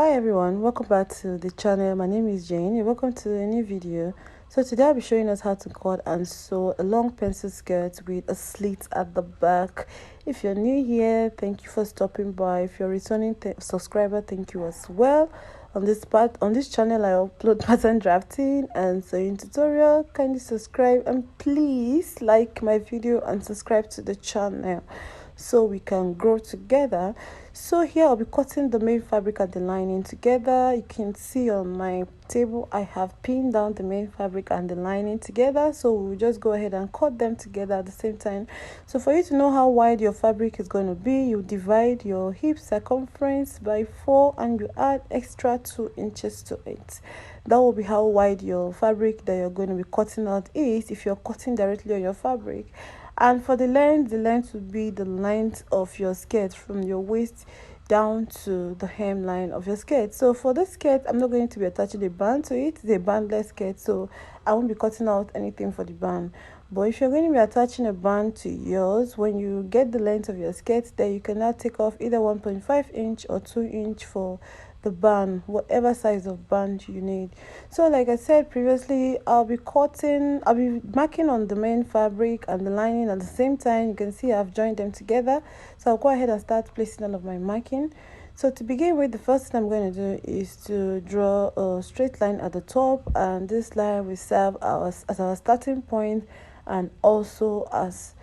Hi everyone, welcome back to the channel. My name is Jane. You're welcome to a new video. So today I'll be showing us how to cut and sew a long pencil skirt with a slit at the back. If you're new here, thank you for stopping by. If you're a returning subscriber, thank you as well. On this channel I upload pattern drafting and sewing tutorial. Kindly subscribe and please like my video and subscribe to the channel so we can grow together. So here I'll be cutting the main fabric and the lining together. You can see on my table I have pinned down the main fabric and the lining together, so we'll just go ahead and cut them together at the same time. So for you to know how wide your fabric is going to be, you divide your hip circumference by 4 and you add extra 2 inches to it. That will be how wide your fabric that you're going to be cutting out is if you're cutting directly on your fabric. And for the length would be the length of your skirt from your waist down to the hemline of your skirt. So for this skirt, I'm not going to be attaching a band to it. It's a bandless skirt, so I won't be cutting out anything for the band. But if you're going to be attaching a band to yours, when you get the length of your skirt, then you can now take off either 1.5 inch or 2 inch for the band, whatever size of band you need. So like I said previously, I'll be marking on the main fabric and the lining at the same time. You can see I've joined them together, so I'll go ahead and start placing all of my marking. So to begin with, the first thing I'm going to do is to draw a straight line at the top, and this line will serve as our starting point and also as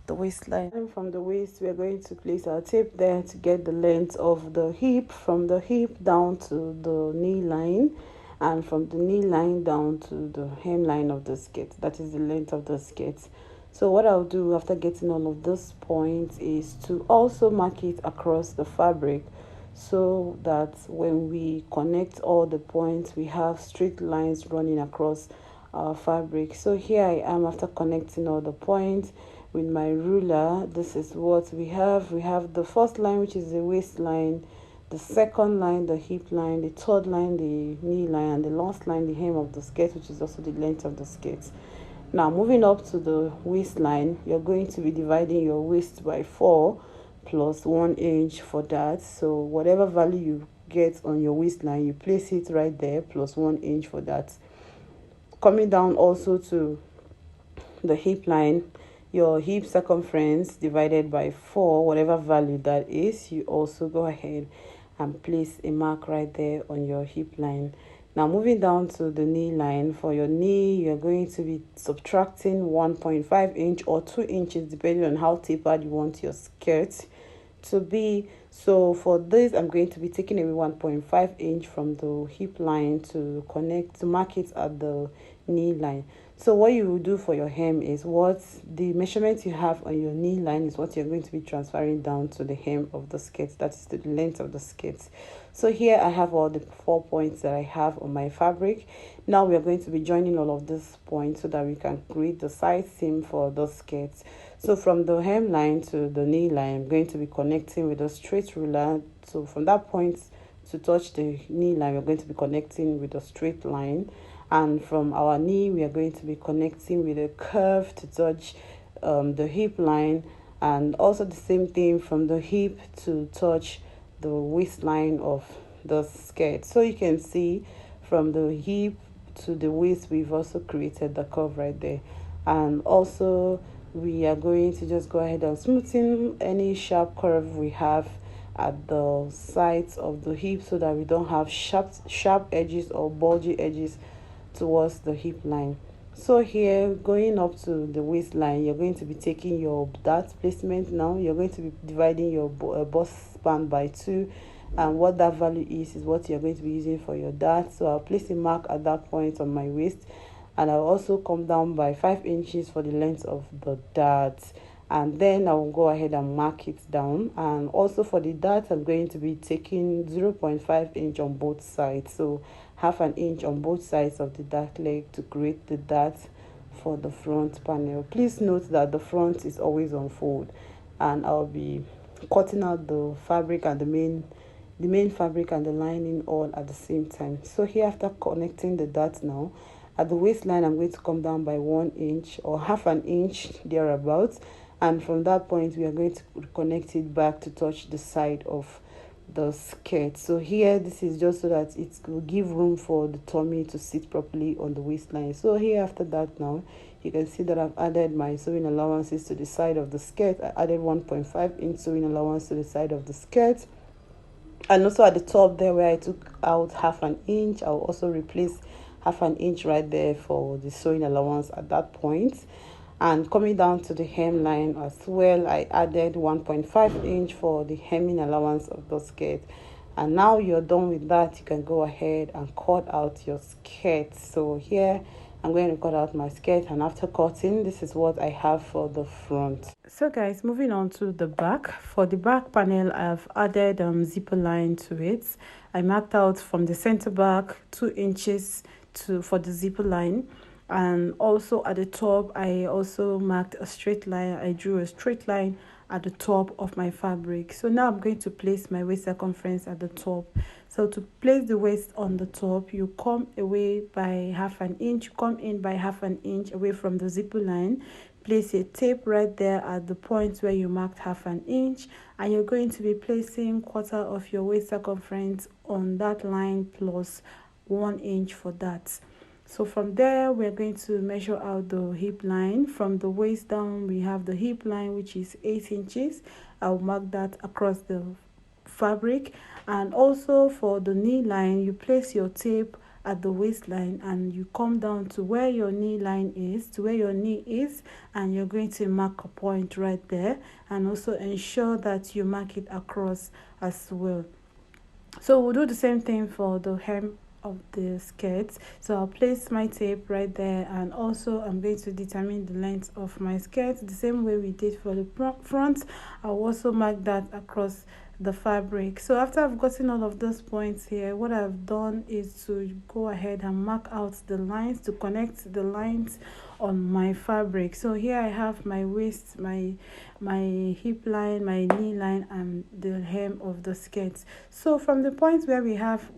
the waistline. And from the waist, we are going to place our tape there to get the length of the hip, from the hip down to the knee line, and from the knee line down to the hemline of the skirt. That is the length of the skirt. So what I'll do after getting all of those points is to also mark it across the fabric, so that when we connect all the points, we have straight lines running across our fabric. So here I am after connecting all the points with my ruler. This is what we have. We have the first line, which is the waistline, the second line, the hip line, the third line, the knee line, and the last line, the hem of the skirt, which is also the length of the skirt. Now moving up to the waistline, you're going to be dividing your waist by 4 plus 1 inch for that. So whatever value you get on your waistline, you place it right there, plus 1 inch for that. Coming down also to the hip line, your hip circumference divided by 4, whatever value that is, you also go ahead and place a mark right there on your hip line. Now moving down to the knee line, for your knee, you're going to be subtracting 1.5 inch or 2 inches depending on how tapered you want your skirt to be. So for this, I'm going to be taking away 1.5 inch from the hip line to mark it at the knee line. So what you will do for your hem is what the measurement you have on your knee line is what you're going to be transferring down to the hem of the skirt. That is the length of the skirt. So here I have all the 4 points that I have on my fabric. Now we are going to be joining all of these points so that we can create the side seam for the skirt. So from the hem line to the knee line, I'm going to be connecting with a straight ruler. So from that point to touch the knee line, we're going to be connecting with a straight line. And from our knee, we are going to be connecting with a curve to touch the hip line. And also the same thing from the hip to touch the waistline of the skirt. So you can see from the hip to the waist, we've also created the curve right there. And also we are going to just go ahead and smoothen any sharp curve we have at the sides of the hip, so that we don't have sharp edges or bulgy edges towards the hip line. So here, going up to the waistline, you're going to be taking your dart placement. Now you're going to be dividing your bust span by 2, and what that value is what you're going to be using for your dart. So I'll place a mark at that point on my waist, and I'll also come down by 5 inches for the length of the dart, and then I will go ahead and mark it down. And also for the dart, I'm going to be taking 0.5 inch on both sides, so half an inch on both sides of the dart leg to create the dart for the front panel. Please note that the front is always on fold, and I'll be cutting out the fabric and the main fabric and the lining all at the same time. So here, after connecting the dart, now at the waistline, I'm going to come down by 1 inch or half an inch thereabouts, and from that point we are going to connect it back to touch the side of the skirt. So here, this is just so that it will give room for the tummy to sit properly on the waistline. So here, after that, now you can see that I've added my sewing allowances to the side of the skirt. I added 1.5 inch sewing allowance to the side of the skirt, and also at the top there where I took out half an inch, I'll also replace half an inch right there for the sewing allowance at that point. And coming down to the hemline as well, I added 1.5 inch for the hemming allowance of the skirt. And now you're done with that, you can go ahead and cut out your skirt. So here I'm going to cut out my skirt, and after cutting, this is what I have for the front. So guys, moving on to the back. For the back panel, I've added zipper line to it. I marked out from the center back 2 inches for the zipper line, and also at the top I also marked a straight line. I drew a straight line at the top of my fabric. So now I'm going to place my waist circumference at the top. So to place the waist on the top, you come away by half an inch, come in by half an inch away from the zipper line. Place a tape right there at the point where you marked half an inch, and you're going to be placing quarter of your waist circumference on that line plus 1 inch for that. So from there, we're going to measure out the hip line. From the waist down, we have the hip line, which is 8 inches. I'll mark that across the fabric. And also for the knee line, you place your tape at the waistline and you come down to where your knee line is, to where your knee is, and you're going to mark a point right there, and also ensure that you mark it across as well. So we'll do the same thing for the hem of the skirt. So I'll place my tape right there, and also I'm going to determine the length of my skirt the same way we did for the front. I'll also mark that across the fabric. So after I've gotten all of those points here, what I've done is to go ahead and mark out the lines to connect the lines on my fabric. So here I have my waist, my hip line, my knee line, and the hem of the skirt. So from the point where we have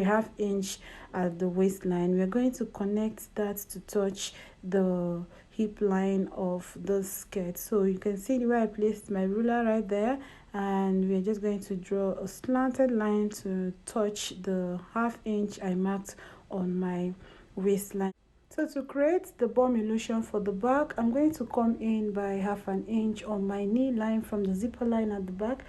half inch at the waistline, we're going to connect that to touch the hip line of the skirt. So you can see where I placed my ruler right there, and we're just going to draw a slanted line to touch the half inch I marked on my waistline. So to create the bum illusion for the back, I'm going to come in by half an inch on my knee line from the zipper line at the back.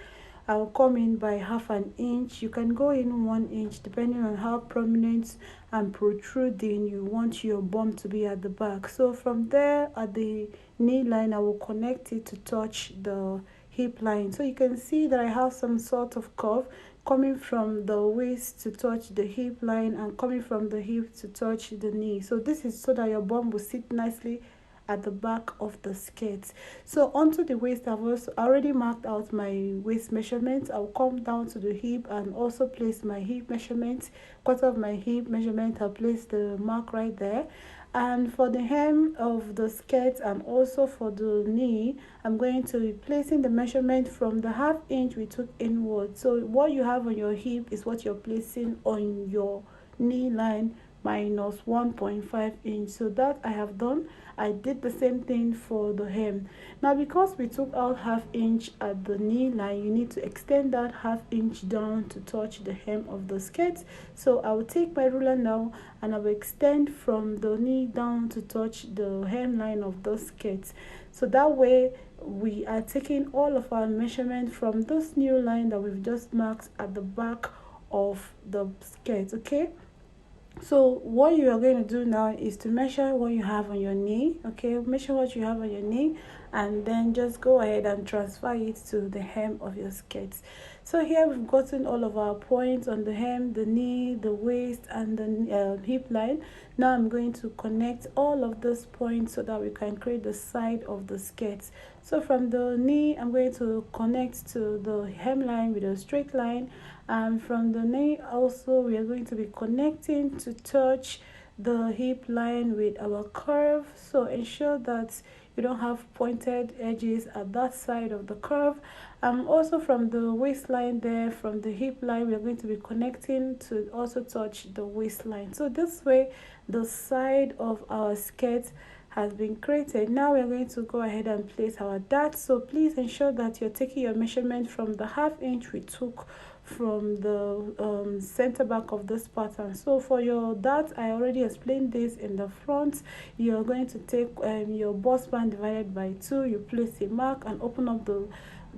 I'll come in by half an inch. You can go in 1 inch depending on how prominent and protruding you want your bum to be at the back. So from there at the knee line, I will connect it to touch the hip line. So you can see that I have some sort of curve coming from the waist to touch the hip line and coming from the hip to touch the knee. So this is so that your bum will sit nicely at the back of the skirt. So onto the waist, I've also already marked out my waist measurement. I'll come down to the hip and also place my hip measurement, quarter of my hip measurement. I'll place the mark right there. And for the hem of the skirt and also for the knee, I'm going to be placing the measurement from the half inch we took inward. So what you have on your hip is what you're placing on your knee line minus 1.5 inch. So that I have done. I did the same thing for the hem. Now because we took out half inch at the knee line, you need to extend that half inch down to touch the hem of the skirt. So I will take my ruler now and I will extend from the knee down to touch the hemline of the skirt. So that way we are taking all of our measurement from this new line that we've just marked at the back of the skirt. Okay, so what you are going to do now is to measure what you have on your knee. Okay, measure what you have on your knee, and then just go ahead and transfer it to the hem of your skirt. So here we've gotten all of our points on the hem, the knee, the waist, and the hip line. Now I'm going to connect all of those points so that we can create the side of the skirt. So from the knee, I'm going to connect to the hemline with a straight line, and from the knee also we are going to be connecting to touch the hip line with our curve. So ensure that you don't have pointed edges at that side of the curve. Also from the waistline there, from the hip line, we are going to be connecting to also touch the waistline. So this way the side of our skirt has been created. Now we're going to go ahead and place our dart. So please ensure that you're taking your measurement from the 1/2 inch we took from the center back of this pattern. So for your dart, I already explained this in the front. You're going to take your bust band divided by 2, you place a mark and open up the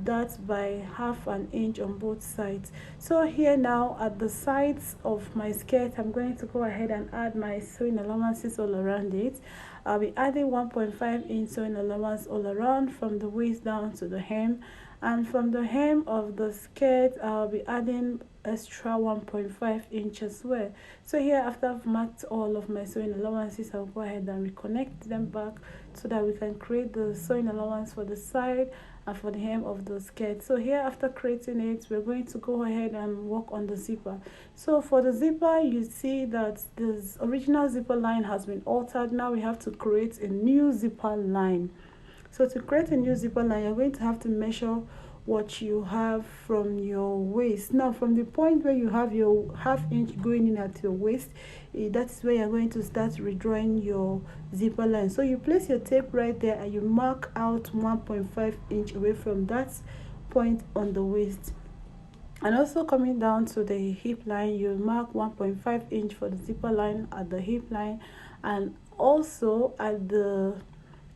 dart by 1/2 inch on both sides. So here now at the sides of my skirt, I'm going to go ahead and add my sewing allowances all around it. I'll be adding 1.5 inch sewing allowance all around from the waist down to the hem, and from the hem of the skirt I'll be adding extra 1.5 inch as well. So here, after I've marked all of my sewing allowances, I'll go ahead and reconnect them back so that we can create the sewing allowance for the side and for the hem of the skirt. So here, after creating it, we're going to go ahead and work on the zipper. So for the zipper, you see that this original zipper line has been altered. Now we have to create a new zipper line. So to create a new zipper line, you're going to have to measure what you have from your waist. Now from the point where you have your 1/2 inch going in at your waist, that's where you're going to start redrawing your zipper line. So you place your tape right there and you mark out 1.5 inch away from that point on the waist. And also coming down to the hip line, you mark 1.5 inch for the zipper line at the hip line, and also at the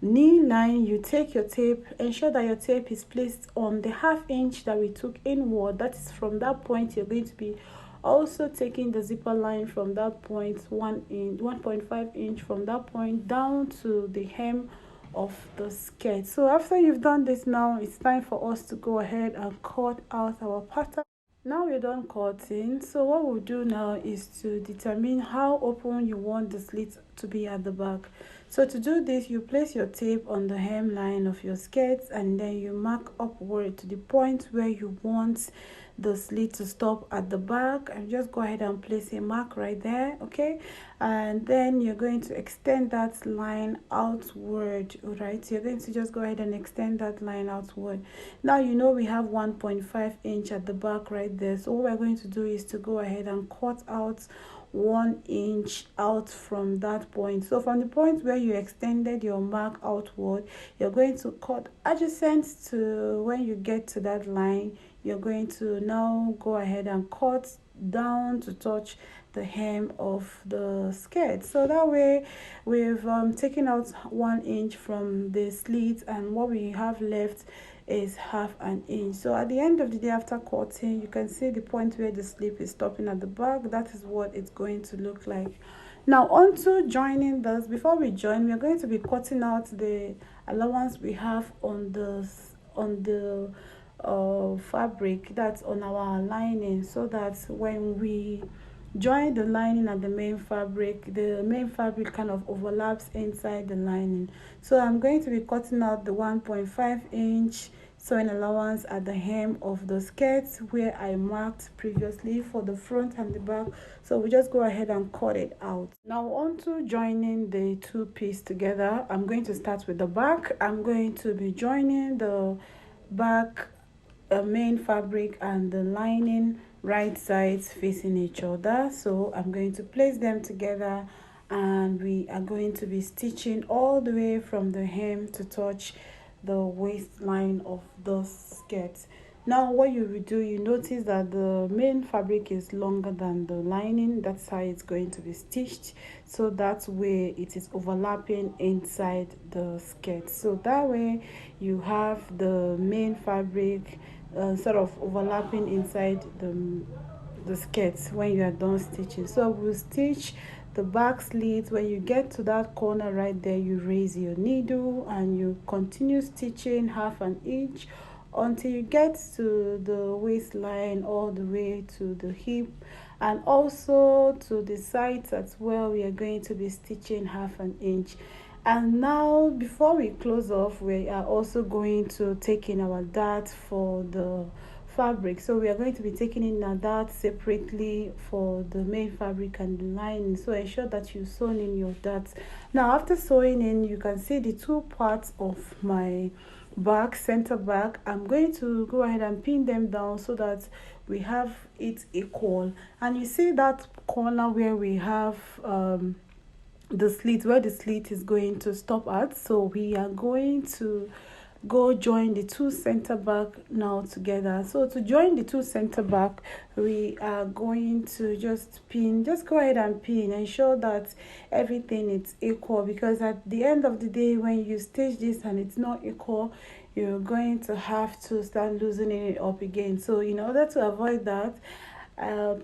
knee line you take your tape. Ensure that your tape is placed on the 1/2 inch that we took inward. That is from that point you're going to be also taking the zipper line from that point 1.5 inch from that point down to the hem of the skirt. So after you've done this, now it's time for us to go ahead and cut out our pattern. Now we're done cutting, so what we'll do now is to determine how open you want the slit to be at the back. So to do this, you place your tape on the hemline of your skirt and then you mark upward to the point where you want the slit to stop at the back, and just go ahead and place a mark right there, okay? And then you're going to extend that line outward. All right, so you're going to just go ahead and extend that line outward. Now you know we have 1.5 inch at the back right there, so what we're going to do is to go ahead and cut out 1 inch out from that point. So from the point where you extended your mark outward, you're going to cut adjacent to when you get to that line. You're going to now go ahead and cut down to touch the hem of the skirt. So that way we've taken out 1 inch from the slit, and what we have left is 1/2 inch. So at the end of the day, after cutting, you can see the point where the slip is stopping at the back. That is what it's going to look like. Now on to joining this. Before we join, we are going to be cutting out the allowance we have on the fabric that's on our lining, so that when we join the lining and the main fabric kind of overlaps inside the lining. So I'm going to be cutting out the 1.5 inch sewing allowance at the hem of the skirt where I marked previously for the front and the back. So we just go ahead and cut it out. Now on to joining the two pieces together. I'm going to start with the back. I'm going to be joining the back main fabric and the lining right sides facing each other. So I'm going to place them together, and we are going to be stitching all the way from the hem to touch the waistline of the skirt. Now what you will do, you notice that the main fabric is longer than the lining. That's how it's going to be stitched, so that way it is overlapping inside the skirt. So that way you have the main fabric sort of overlapping inside the skirts when you are done stitching. So we'll stitch the back slit. When you get to that corner right there, you raise your needle and you continue stitching 1/2 inch until you get to the waistline, all the way to the hip, and also to the sides as well. We are going to be stitching 1/2 inch. And now before we close off, we are also going to take in our dart for the fabric. So we are going to be taking in a dart separately for the main fabric and the lining. So ensure that you sew in your darts. Now after sewing in, you can see the two parts of my back, center back. I'm going to go ahead and pin them down so that we have it equal. And you see that corner where we have the slit, where the slit is going to stop at. So we are going to go join the two center back now together. So to join the two center back, we are going to just go ahead and pin, ensure that everything is equal, because at the end of the day, when you stitch this and it's not equal, you're going to have to start loosening it up again. So in order to avoid that,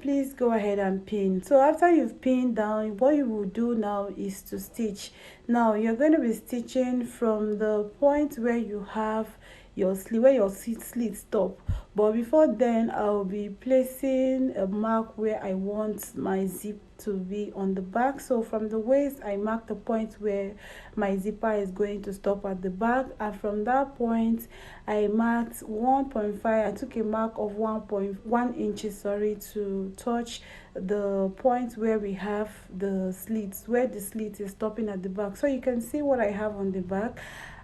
please go ahead and pin. So after you've pinned down, what you will do now is to stitch. Now you're going to be stitching from the point where you have your slit, where your slit stop. But before then, I'll be placing a mark where I want my zip to be on the back. So from the waist, I mark the point where my zipper is going to stop at the back, and from that point I marked 1.5. I took a mark of 1.1 inches, sorry, to touch the point where we have the slits, where the slit is stopping at the back. So you can see what I have on the back.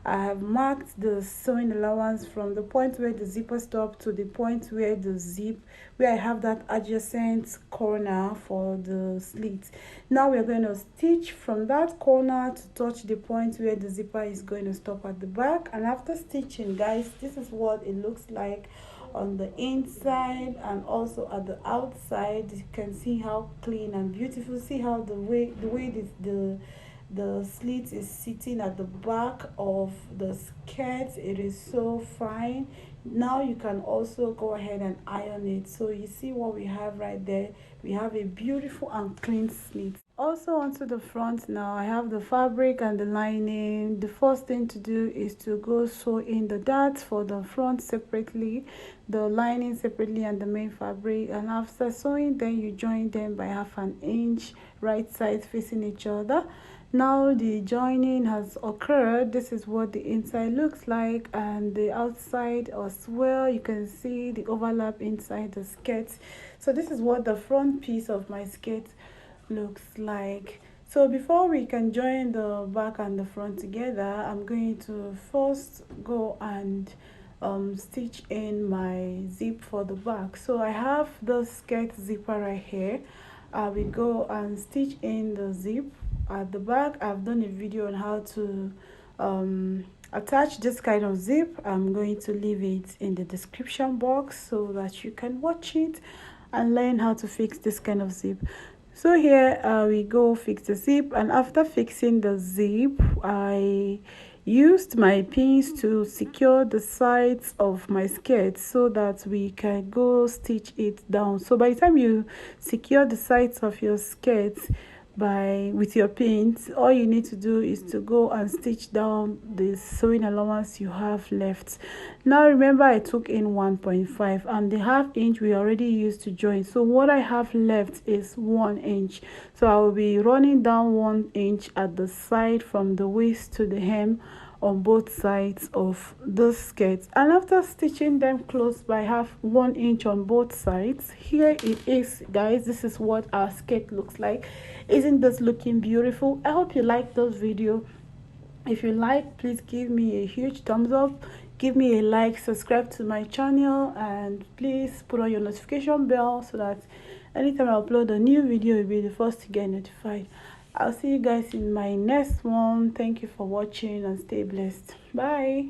I have marked the sewing allowance from the point where the zipper stopped to the point where the zip, where I have that adjacent corner for the slit. Now we're going to stitch from that corner to touch the point where the zipper is going to stop at the back. And after stitching, guys, this is what it looks like on the inside and also at the outside. You can see how clean and beautiful. See how the way the slit is sitting at the back of the skirt. It is so fine. Now you can also go ahead and iron it. So you see what we have right there. We have a beautiful and clean slit. Also onto the front now, I have the fabric and the lining. The first thing to do is to go sew in the darts for the front separately, the lining separately, and the main fabric. And after sewing, then you join them by 1/2 inch, right sides facing each other. Now the joining has occurred. This is what the inside looks like, and the outside as well. You can see the overlap inside the skirt. So this is what the front piece of my skirt looks like. So before we can join the back and the front together, I'm going to first go and stitch in my zip for the back. So I have the skirt zipper right here. I will go and stitch in the zip at the back. I've done a video on how to attach this kind of zip. I'm going to leave it in the description box so that you can watch it and learn how to fix this kind of zip. So here we go fix the zip, and after fixing the zip, I used my pins to secure the sides of my skirt so that we can go stitch it down. So by the time you secure the sides of your skirt with your pins, all you need to do is to go and stitch down the sewing allowance you have left. Now remember, I took in 1.5 and the 1/2 inch we already used to join, so what I have left is 1 inch. So I will be running down 1 inch at the side from the waist to the hem on both sides of the skirt. And after stitching them close by 1 inch on both sides, here it is, guys. This is what our skirt looks like. Isn't this looking beautiful? I hope you like this video. If you like, please give me a huge thumbs up, give me a like, subscribe to my channel, and please put on your notification bell so that anytime I upload a new video, you'll be the first to get notified. I'll see you guys in my next one. Thank you for watching and stay blessed. Bye.